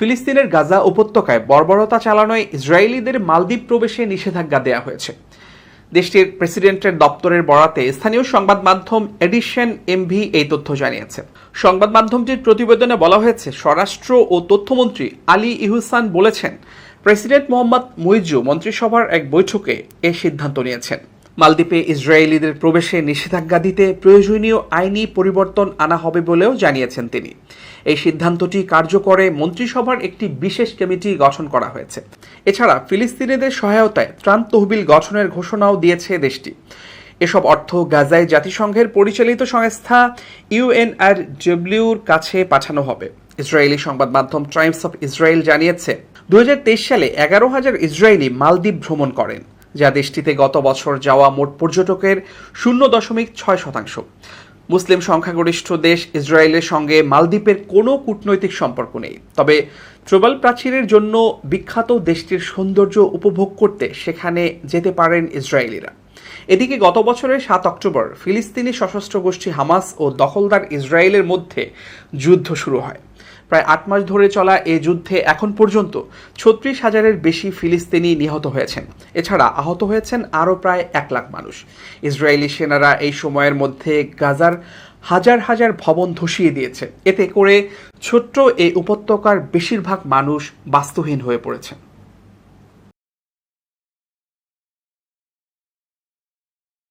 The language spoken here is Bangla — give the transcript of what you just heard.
ফিলিস্তিনের গাজা উপত্যকায় বর্বরতা চালানোয় ইসরায়েলিদের মালদ্বীপ প্রবেশে নিষেধাজ্ঞা দেওয়া হয়েছে। দেশটির প্রেসিডেন্টের দপ্তরের বরাতে স্থানীয় সংবাদ মাধ্যম এডিশন এমভি এই তথ্য জানিয়েছে। সংবাদ মাধ্যমটির প্রতিবেদনে বলা হয়েছে, স্বরাষ্ট্র ও তথ্যমন্ত্রী আলী ইহসান বলেছেন, প্রেসিডেন্ট মোহাম্মদ মুইজ্জু মন্ত্রিসভার এক বৈঠকে এ সিদ্ধান্ত নিয়েছেন। মালদ্বীপে ইসরায়েলিদের প্রবেশে নিষেধাজ্ঞা দিতে প্রয়োজনীয় আইনি পরিবর্তন আনা হবে বলেও জানিয়েছেন তিনি। এই সিদ্ধান্তটি কার্যকরে মন্ত্রিসভার একটি বিশেষ কমিটি গঠন করা হয়েছে। এছাড়া ফিলিস্তিনিদের সহায়তায় ত্রাণ তহবিল গঠনের ঘোষণাও দিয়েছে দেশটি। এসব অর্থ গাজায় জাতিসংঘের পরিচালিত সংস্থা ইউএনআরডব্লিউর কাছে পাঠানো হবে। ইসরায়েলি সংবাদ মাধ্যম টাইমস অফ ইসরায়েল জানিয়েছে, 2023 সালে 11,000 ইসরায়েলি মালদ্বীপ ভ্রমণ করেন, যা দেশটিতে গত বছর যাওয়া মোট পর্যটকের 0.6%। মুসলিম সংখ্যাগরিষ্ঠ দেশ ইসরায়েলের সঙ্গে মালদ্বীপের কোনো কূটনৈতিক সম্পর্ক নেই, তবে প্রবাল প্রাচীরের জন্য বিখ্যাত দেশটির সৌন্দর্য উপভোগ করতে সেখানে যেতে পারেন ইসরায়েলিরা। এদিকে গত বছরের 7 অক্টোবর ফিলিস্তিনি সশস্ত্র গোষ্ঠী হামাস ও দখলদার ইসরায়েলের মধ্যে যুদ্ধ শুরু হয়। প্রায় 8 মাস ধরে চলা এই যুদ্ধে এখন পর্যন্ত 36,000-এর বেশি ফিলিস্তিনি নিহত হয়েছেন। এছাড়া আহত হয়েছেন আরও প্রায় 1 লাখ মানুষ। ইসরায়েলি সেনারা এই সময়ের মধ্যে গাজার হাজার হাজার ভবন ধসিয়ে দিয়েছে। এতে করে ছোট্ট এই উপত্যকার বেশিরভাগ মানুষ বাস্তুহীন হয়ে পড়েছে।